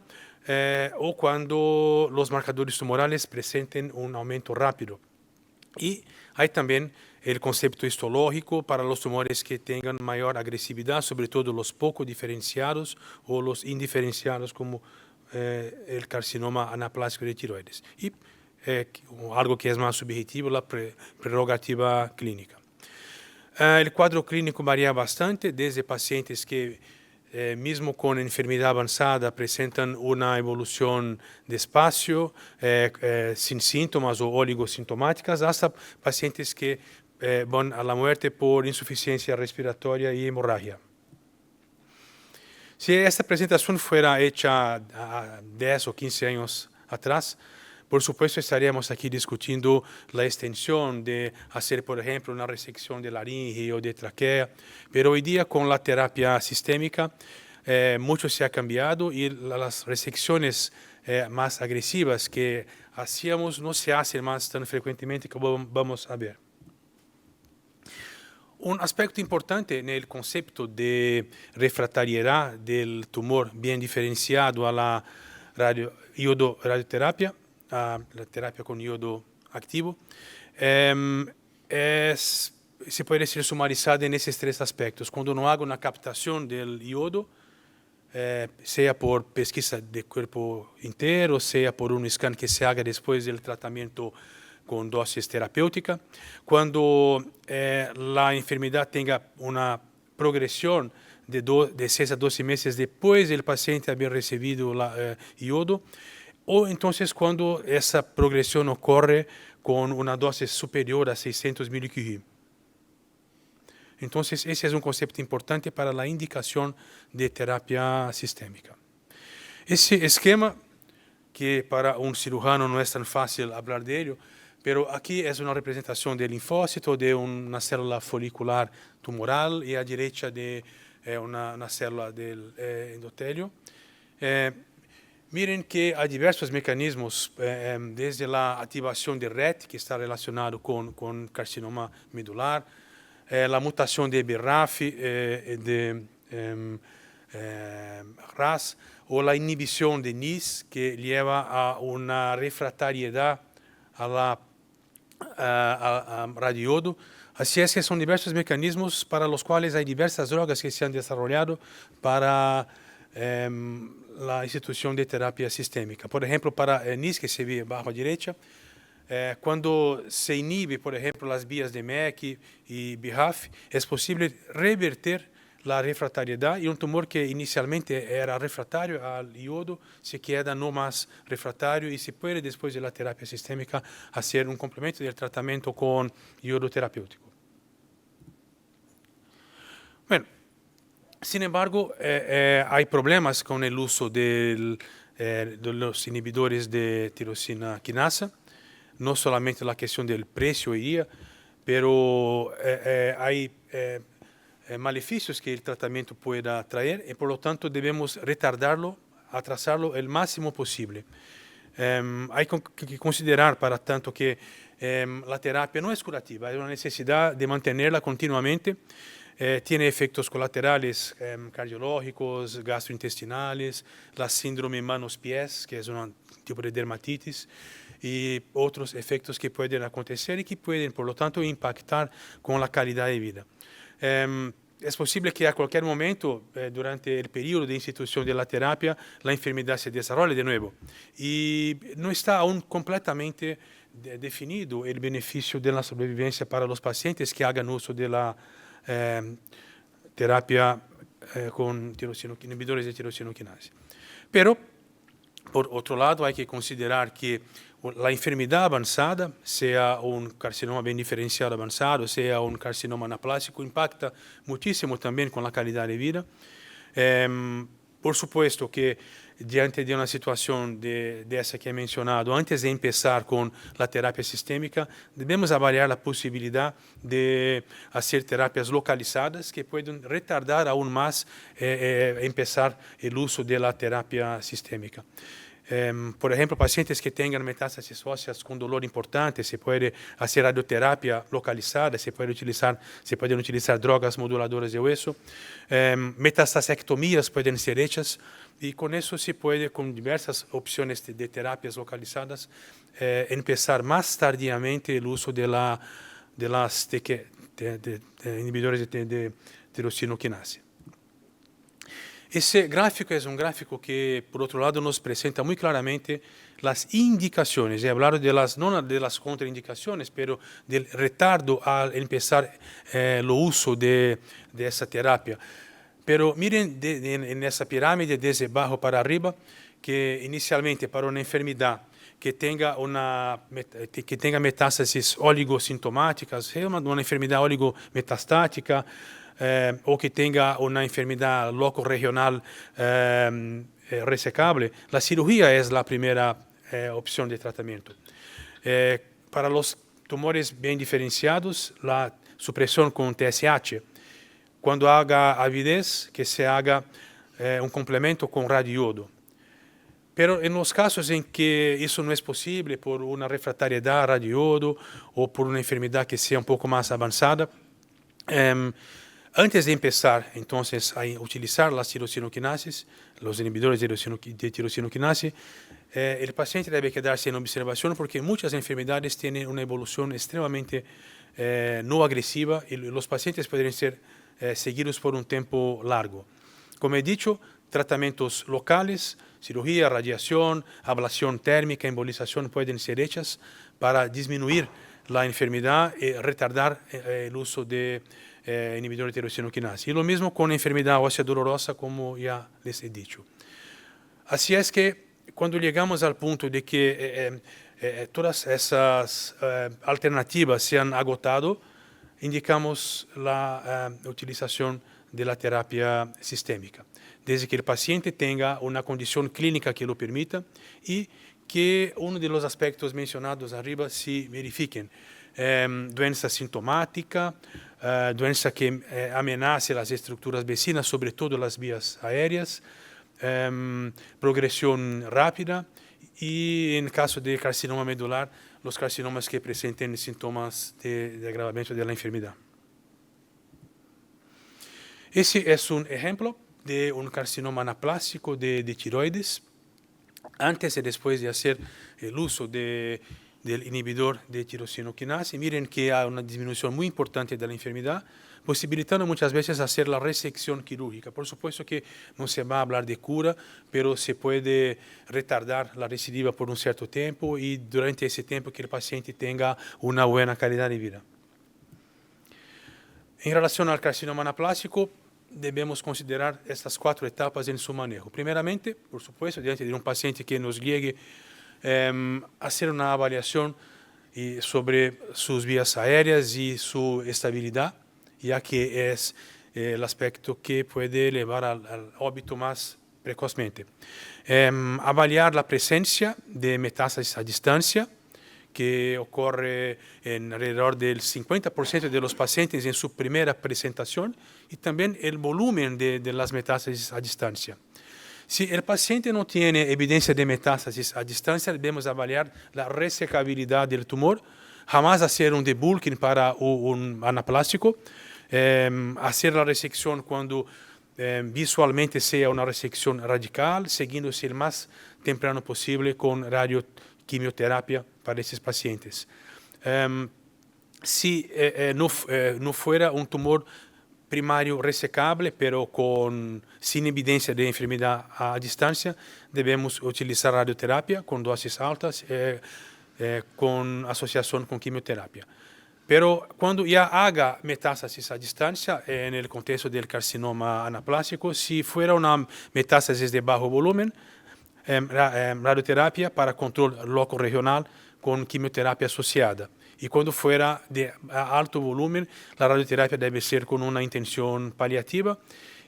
o cuando los marcadores tumorales presenten un aumento rápido. Y hay también el concepto histológico para los tumores que tengan mayor agresividad, sobre todo los poco diferenciados o los indiferenciados, como el carcinoma anaplásico de tiroides. Y algo que es más subjetivo, la prerrogativa clínica. El cuadro clínico varía bastante, desde pacientes que mismo con enfermedad avanzada presentan una evolución despacio, sin síntomas o oligosintomáticas, hasta pacientes que van a la muerte por insuficiencia respiratoria y hemorragia. Si esta presentación fuera hecha a 10 o 15 años atrás, por supuesto estaríamos aquí discutiendo la extensión de hacer, por ejemplo, una resección de laringe o de tráquea, pero hoy día con la terapia sistémica mucho se ha cambiado y las resecciones más agresivas que hacíamos no se hacen más tan frecuentemente como vamos a ver. Un aspecto importante en el concepto de refractariedad del tumor bien diferenciado a la radioterapia, la terapia con iodo activo, se puede ser sumarizada en esos tres aspectos. Cuando no hago una captación del iodo, sea por pesquisa de cuerpo entero, sea por un scan que se haga después del tratamiento con dosis terapéutica, cuando la enfermedad tenga una progresión de 6 a 12 meses después del paciente haber recibido iodo, o entonces cuando esa progresión ocurre con una dosis superior a 600 milicurie. Entonces, ese es un concepto importante para la indicación de terapia sistémica. Ese esquema, que para un cirujano no es tan fácil hablar de ello, pero aquí es una representación del linfócito, de una célula folicular tumoral y a derecha de una célula del endotelio. Miren que hay diversos mecanismos, desde la activación de RET, que está relacionado con carcinoma medular, la mutación de BRAF, de RAS, o la inhibición de NIS, que lleva a una refractariedad a radioiodo. Así es que son diversos mecanismos para los cuales hay diversas drogas que se han desarrollado para la institución de terapia sistémica. Por ejemplo, para NIS, que se ve abajo a derecha, cuando se inhibe, por ejemplo, las vías de MEK y BRAF, es posible revertir la refractariedad, y un tumor que inicialmente era refractario al iodo se queda no más refractario y se puede, después de la terapia sistémica, hacer un complemento del tratamiento con iodo terapéutico. Bueno, sin embargo, hay problemas con el uso de los inhibidores de tirosina quinasa, no solamente la cuestión del precio hoy día, pero hay maleficios que el tratamiento pueda traer y por lo tanto debemos retardarlo, atrasarlo el máximo posible. Hay que considerar, para tanto, que la terapia no es curativa, hay una necesidad de mantenerla continuamente. Tiene efectos colaterales cardiológicos, gastrointestinales, la síndrome manos-pies, que es un tipo de dermatitis, y otros efectos que pueden acontecer y que pueden, por lo tanto, impactar con la calidad de vida. Es posible que a cualquier momento, durante el periodo de institución de la terapia, la enfermedad se desarrolle de nuevo. Y no está aún completamente definido el beneficio de la sobrevivencia para los pacientes que hagan uso de la terapia con inhibidores de tirosina quinasa. Pero, por otro lado, hay que considerar que la enfermedad avanzada, sea un carcinoma bien diferenciado avanzado, sea un carcinoma anaplásico, impacta muchísimo también con la calidad de vida. Por supuesto que diante de una situación de esa que he mencionado, antes de empezar con la terapia sistémica, debemos avaliar la posibilidad de hacer terapias localizadas que pueden retardar aún más empezar el uso de la terapia sistémica. Por ejemplo, pacientes que tengan metástasis óseas con dolor importante, se puede hacer radioterapia localizada, se pueden utilizar drogas moduladoras de hueso. Metastasectomías pueden ser hechas y con eso se puede, con diversas opciones de terapias localizadas, empezar más tardíamente el uso de los inhibidores de tirosina quinasa. Ese gráfico es un gráfico que, por otro lado, nos presenta muy claramente las indicaciones. He hablado no de las contraindicaciones, pero del retardo al empezar el uso de esa terapia. Pero miren en esa pirámide, desde abajo para arriba, que inicialmente para una enfermedad que tenga metástasis oligosintomáticas, una enfermedad oligometastática, o que tenga una enfermedad loco-regional resecable, la cirugía es la primera opción de tratamiento. Para los tumores bien diferenciados, la supresión con TSH. Cuando haga avidez, que se haga un complemento con radioiodo. Pero en los casos en que eso no es posible por una refractariedad a radioiodo o por una enfermedad que sea un poco más avanzada, antes de empezar, entonces, a utilizar las tirosinoquinases, los inhibidores de tirosinoquinase, el paciente debe quedarse en observación porque muchas enfermedades tienen una evolución extremadamente no agresiva y los pacientes pueden ser seguidos por un tiempo largo. Como he dicho, tratamientos locales, cirugía, radiación, ablación térmica, embolización pueden ser hechas para disminuir la enfermedad y retardar el uso de inhibidor de tirosina quinasa. Y lo mismo con enfermedad ósea dolorosa, como ya les he dicho. Así es que cuando llegamos al punto de que todas esas alternativas se han agotado, indicamos la utilización de la terapia sistémica, desde que el paciente tenga una condición clínica que lo permita y que uno de los aspectos mencionados arriba se verifiquen. Doença sintomática, doença que amenace las estructuras vecinas, sobre todo las vías aéreas, progresión rápida y, en caso de carcinoma medular, los carcinomas que presenten síntomas de agravamiento de la enfermedad. Ese es un ejemplo de un carcinoma anaplásico de tiroides. Antes y después de hacer el uso del inhibidor de tirosinoquinasa, miren que hay una disminución muy importante de la enfermedad, posibilitando muchas veces hacer la resección quirúrgica. Por supuesto que no se va a hablar de cura, pero se puede retardar la recidiva por un cierto tiempo y durante ese tiempo que el paciente tenga una buena calidad de vida. En relación al carcinoma anaplásico, debemos considerar estas 4 etapas en su manejo. Primeramente, por supuesto, diante de un paciente que nos llegue, hacer una avaliación sobre sus vías aéreas y su estabilidad, ya que es el aspecto que puede llevar al óbito más precozmente. Avaliar la presencia de metástasis a distancia, que ocurre en alrededor del 50% de los pacientes en su primera presentación, y también el volumen de las metástasis a distancia. Si el paciente no tiene evidencia de metástasis a distancia, debemos avaliar la resecabilidad del tumor, jamás hacer un debulking para un anaplásico, hacer la resección cuando visualmente sea una resección radical, siguiéndose el más temprano posible con radioquimioterapia para estos pacientes. Si no fuera un tumor primario resecable, pero sin evidencia de enfermedad a distancia, debemos utilizar radioterapia con dosis altas, con asociación con quimioterapia. Pero cuando ya haga metástasis a distancia, en el contexto del carcinoma anaplásico, si fuera una metástasis de bajo volumen, radioterapia para control loco regional con quimioterapia asociada. Y cuando fuera de alto volumen, la radioterapia debe ser con una intención paliativa.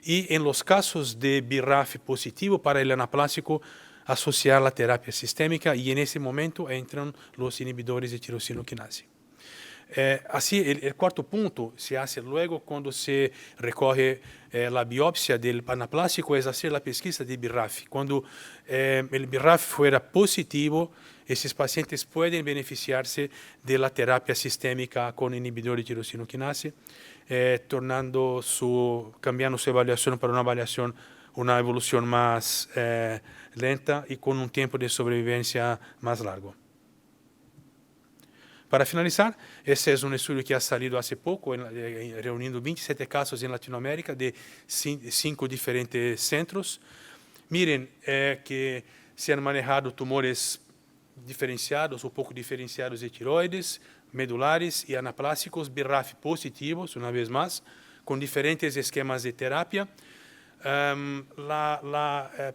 Y en los casos de BRAF positivo para el anaplásico, asociar la terapia sistémica, y en ese momento entran los inhibidores de tirosinoquinasa. Así, el cuarto punto se hace luego cuando se recoge la biopsia del anaplásico, es hacer la pesquisa de BRAF. Cuando el BRAF fuera positivo, esos pacientes pueden beneficiarse de la terapia sistémica con inhibidor de tirosinoquinasa, cambiando su evaluación para una evolución más lenta y con un tiempo de sobrevivencia más largo. Para finalizar, este es un estudio que ha salido hace poco, reuniendo 27 casos en Latinoamérica de 5 diferentes centros. Miren que se han manejado tumores diferenciados o poco diferenciados de tiroides, medulares y anaplásicos, BRAF positivos, una vez más, con diferentes esquemas de terapia. La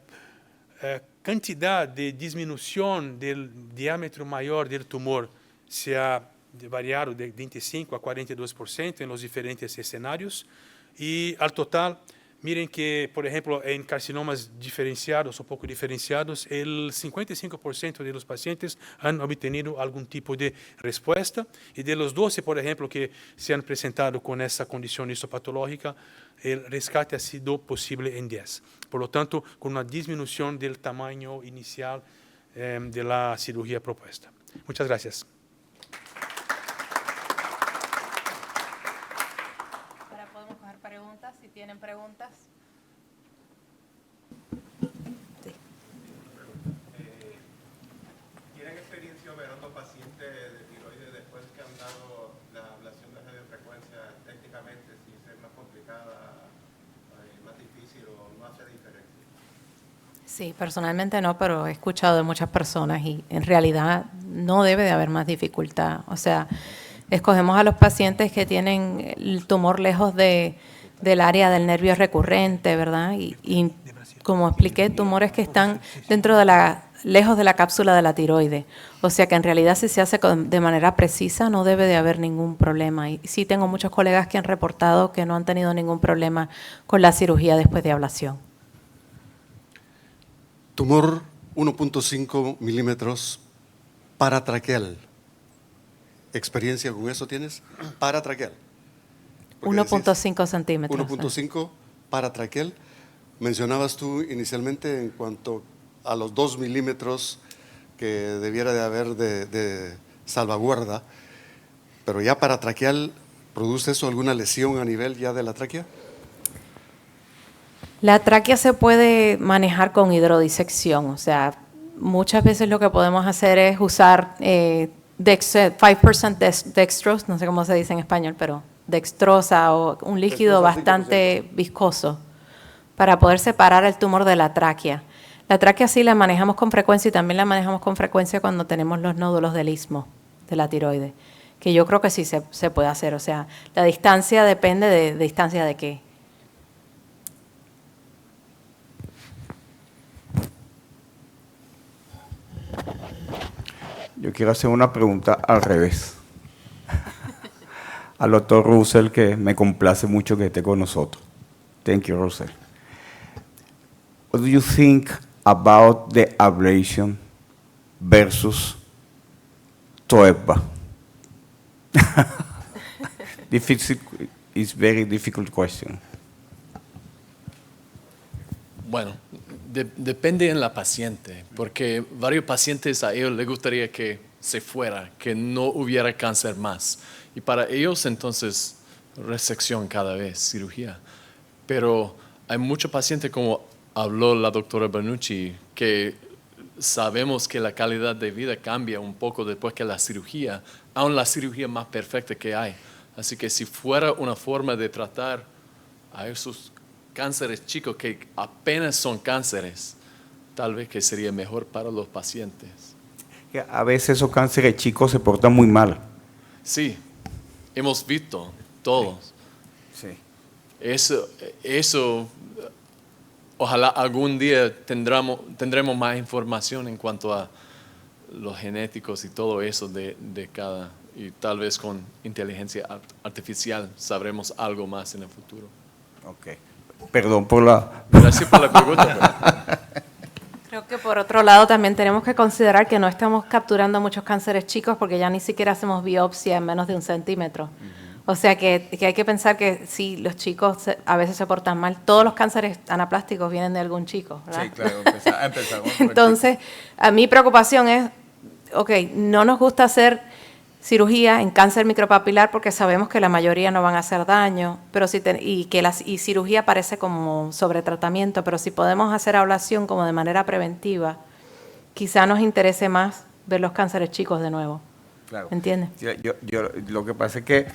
cantidad de disminución del diámetro mayor del tumor se ha variado de 25 a 42% en los diferentes escenarios. Y al total, miren que, por ejemplo, en carcinomas diferenciados o poco diferenciados, el 55% de los pacientes han obtenido algún tipo de respuesta. Y de los 12, por ejemplo, que se han presentado con esa condición histopatológica, el rescate ha sido posible en 10. Por lo tanto, con una disminución del tamaño inicial de la cirugía propuesta. Muchas gracias. Si tienen preguntas. Sí. ¿Tienen experiencia operando pacientes de tiroides después que han dado la ablación de radiofrecuencia técnicamente, si es más complicada, más difícil o no hace diferencia? Sí, personalmente no, pero he escuchado de muchas personas y en realidad no debe de haber más dificultad. O sea, escogemos a los pacientes que tienen el tumor lejos del área del nervio recurrente, ¿verdad? Y como expliqué, tumores que están dentro de la lejos de la cápsula de la tiroide. O sea que en realidad si se hace de manera precisa no debe de haber ningún problema. Y sí tengo muchos colegas que han reportado que no han tenido ningún problema con la cirugía después de ablación. Tumor 1.5 milímetros paratraqueal. ¿Experiencia con eso tienes? Paratraqueal. 1.5 centímetros. 1.5 paratraqueal. Mencionabas tú inicialmente en cuanto a los 2 milímetros que debiera de haber de salvaguarda, pero ya paratraqueal, ¿produce eso alguna lesión a nivel ya de la tráquea? La tráquea se puede manejar con hidrodisección, o sea, muchas veces lo que podemos hacer es usar 5% dextrose, no sé cómo se dice en español, pero dextrosa o un líquido Dextrosa, bastante viscoso para poder separar el tumor de la tráquea. La tráquea sí la manejamos con frecuencia y también la manejamos con frecuencia cuando tenemos los nódulos del istmo de la tiroide, que yo creo que sí se puede hacer, o sea, la distancia depende de distancia de qué. Yo quiero hacer una pregunta al revés. Al doctor Russell, que me complace mucho que esté con nosotros. Thank you, Russell. What do you think about the ablation versus TOEPA? It's very difficult question. Bueno, depende en la paciente, porque varios pacientes a ellos les gustaría que se fuera, que no hubiera cáncer más. Y para ellos entonces resección cada vez, cirugía. Pero hay muchos pacientes, como habló la doctora Bernucci, que sabemos que la calidad de vida cambia un poco después que la cirugía, aún la cirugía más perfecta que hay. Así que si fuera una forma de tratar a esos cánceres chicos que apenas son cánceres, tal vez que sería mejor para los pacientes. A veces esos cánceres chicos se portan muy mal. Sí, hemos visto todos. Sí. Eso, ojalá algún día tendremos más información en cuanto a los genéticos y todo eso de cada, y tal vez con inteligencia artificial sabremos algo más en el futuro. Okay. Perdón por la... Gracias por la pregunta. Creo que por otro lado también tenemos que considerar que no estamos capturando muchos cánceres chicos porque ya ni siquiera hacemos biopsia en menos de 1 centímetro. O sea que hay que pensar que sí, los chicos a veces se portan mal. Todos los cánceres anaplásticos vienen de algún chico, ¿verdad? Sí, claro, empezamos. Entonces, a mi preocupación es, no nos gusta hacer cirugía en cáncer micropapilar porque sabemos que la mayoría no van a hacer daño, pero y cirugía parece como sobretratamiento, pero si podemos hacer ablación como de manera preventiva, quizá nos interese más ver los cánceres chicos de nuevo. Claro. ¿Entiendes? Yo lo que pasa es que,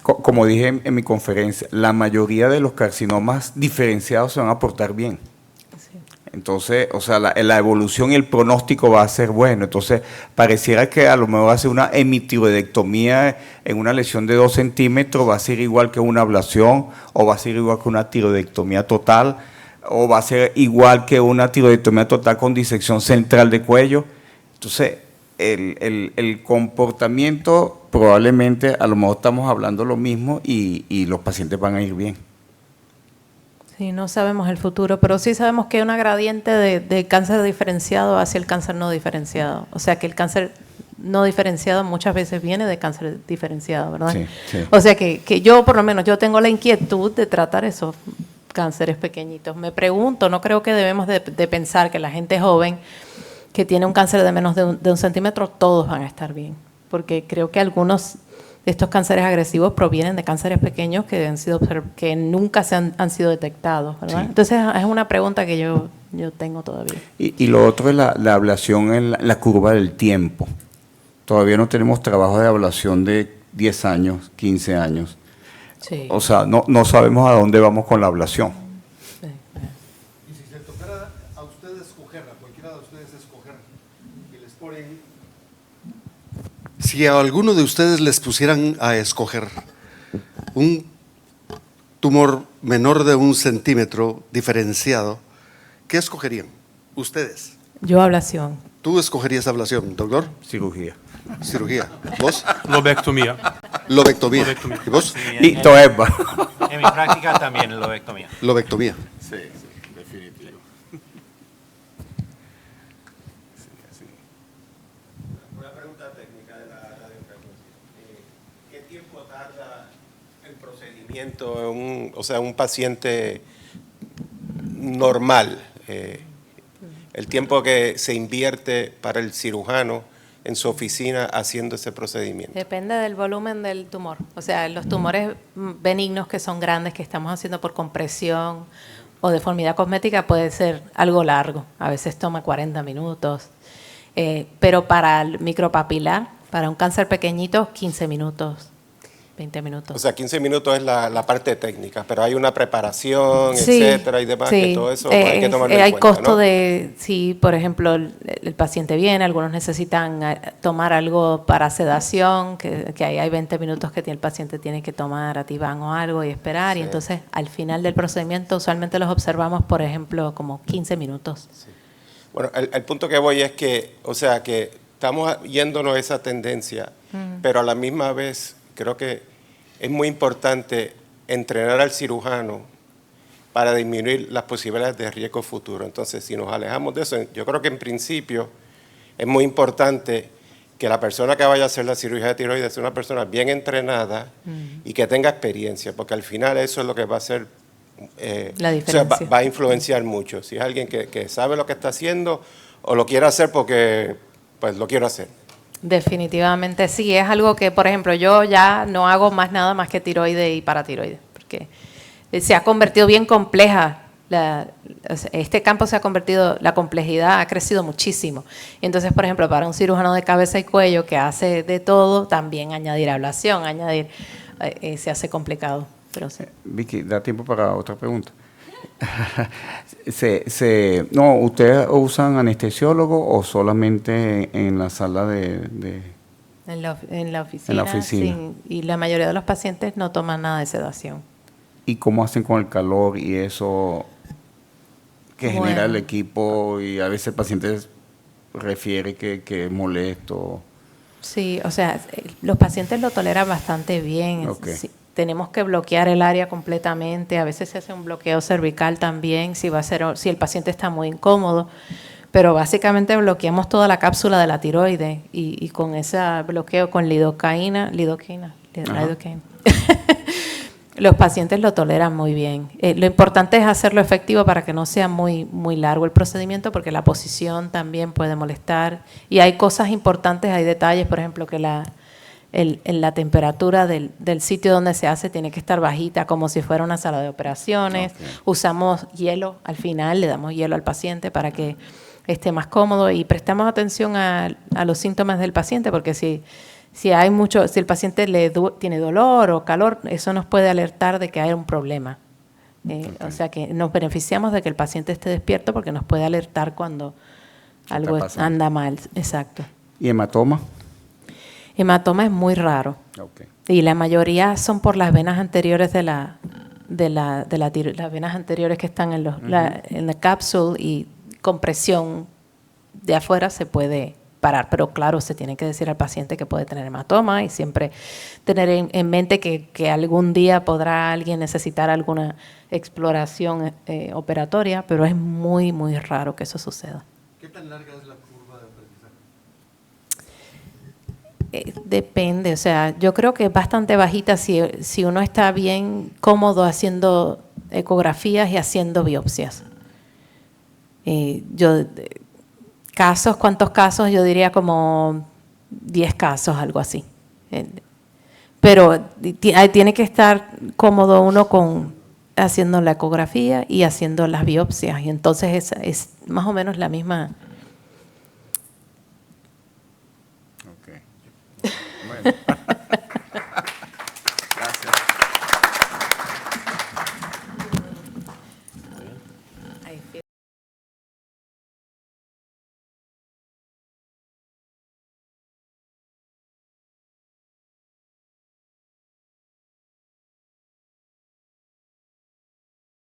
como dije en mi conferencia, la mayoría de los carcinomas diferenciados se van a portar bien. Sí. Entonces, o sea, la evolución y el pronóstico va a ser bueno. Entonces, pareciera que a lo mejor hacer una hemitiroidectomía en una lesión de 2 centímetros va a ser igual que una ablación, o va a ser igual que una tiroidectomía total, o va a ser igual que una tiroidectomía total con disección central de cuello. Entonces, el comportamiento, probablemente, a lo mejor estamos hablando lo mismo y los pacientes van a ir bien. Sí, no sabemos el futuro, pero sí sabemos que hay una gradiente de cáncer diferenciado hacia el cáncer no diferenciado. O sea que el cáncer no diferenciado muchas veces viene de cáncer diferenciado, ¿verdad? Sí, sí. O sea que yo, por lo menos, yo tengo la inquietud de tratar esos cánceres pequeñitos. Me pregunto, no creo que debemos de pensar que la gente joven que tiene un cáncer de menos de un centímetro, todos van a estar bien. Porque creo que algunos de estos cánceres agresivos provienen de cánceres pequeños que nunca han sido detectados, ¿verdad? Sí. Entonces es una pregunta que yo tengo todavía. Y lo otro es la ablación en la curva del tiempo. Todavía no tenemos trabajo de ablación de 10 años, 15 años. Sí. O sea, no sabemos a dónde vamos con la ablación. Sí. Y si se tocara a ustedes escoger, a cualquiera de ustedes escoger, y les ponen... Si a alguno de ustedes les pusieran a escoger un tumor menor de 1 centímetro diferenciado, ¿qué escogerían ustedes? Yo ablación. ¿Tú escogerías ablación, doctor? Cirugía. Cirugía. ¿Vos? Lobectomía. Lobectomía. Lobectomía. ¿Y vos? Y toeba. En mi práctica también lobectomía. Lobectomía. Sí, definitivo. Una pregunta técnica de la radiofrecuencia. ¿Qué tiempo tarda el procedimiento en un paciente normal? El tiempo que se invierte para el cirujano en su oficina haciendo ese procedimiento. Depende del volumen del tumor. O sea, los tumores benignos que son grandes, que estamos haciendo por compresión o deformidad cosmética, puede ser algo largo. A veces toma 40 minutos. Pero para el micropapilar, para un cáncer pequeñito, 15 minutos, 20 minutos. O sea, 15 minutos es la parte técnica, pero hay una preparación, Sí, etcétera, y demás, sí. que todo eso hay que tomarlo en hay cuenta, costo ¿no? de, si por ejemplo el paciente viene, algunos necesitan tomar algo para sedación, que ahí hay 20 minutos que el paciente tiene que tomar Ativan o algo y esperar, y Sí. entonces al final del procedimiento usualmente los observamos, por ejemplo, como 15 minutos. Bueno, el punto que voy es que, o sea, que estamos yéndonos a esa tendencia, pero a la misma vez creo que es muy importante entrenar al cirujano para disminuir las posibilidades de riesgo futuro. Entonces, si nos alejamos de eso, yo creo que en principio es muy importante que la persona que vaya a hacer la cirugía de tiroides sea una persona bien entrenada y que tenga experiencia, porque al final eso es lo que va a hacer, La o sea, diferencia. va a influenciar mucho. Si es alguien que sabe lo que está haciendo o lo quiere hacer porque pues lo quiero hacer. Definitivamente sí, es algo que, por ejemplo, yo ya no hago más nada más que tiroides y paratiroides, porque se ha convertido bien compleja. O sea, este campo se ha convertido, la complejidad ha crecido muchísimo. Entonces, por ejemplo, para un cirujano de cabeza y cuello que hace de todo, también añadir ablación, se hace complicado. Pero sí. Vicky, da tiempo para otra pregunta. No, ¿ustedes usan anestesiólogo o solamente en la sala de En la oficina, En la oficina. y la mayoría de los pacientes no toman nada de sedación. y cómo hacen con el calor y eso que genera el Bueno. equipo y a veces el paciente refiere que es molesto? Sí, o sea, los pacientes lo toleran bastante bien. Ok. Sí, tenemos que bloquear el área completamente. A veces se hace un bloqueo cervical también, si el paciente está muy incómodo. Pero básicamente bloqueamos toda la cápsula de la tiroides y con ese bloqueo con lidocaína, los pacientes lo toleran muy bien. Lo importante es hacerlo efectivo para que no sea muy, muy largo el procedimiento, porque la posición también puede molestar. Y hay cosas importantes, hay detalles, por ejemplo, que la temperatura del sitio donde se hace tiene que estar bajita, como si fuera una sala de operaciones. Okay. Usamos hielo al final, le damos hielo al paciente para que esté más cómodo y prestamos atención a los síntomas del paciente, porque si el paciente tiene dolor o calor, eso nos puede alertar de que hay un problema. O sea que nos beneficiamos de que el paciente esté despierto, porque nos puede alertar cuando algo pasando. anda mal. Exacto. ¿Y hematoma? Hematoma es muy raro. Okay. Y la mayoría son por las venas anteriores las venas anteriores que están en la cápsula, y con presión de afuera se puede parar. Pero claro, se tiene que decir al paciente que puede tener hematoma y siempre tener en mente que algún día podrá alguien necesitar alguna exploración operatoria, pero es muy, muy raro que eso suceda. ¿Qué tan larga es la curva de aprendizaje? Depende, o sea, yo creo que es bastante bajita si uno está bien cómodo haciendo ecografías y haciendo biopsias. ¿Cuántos casos? Yo diría como 10 casos, algo así. Pero tiene que estar cómodo uno haciendo la ecografía y haciendo las biopsias, y entonces es más o menos la misma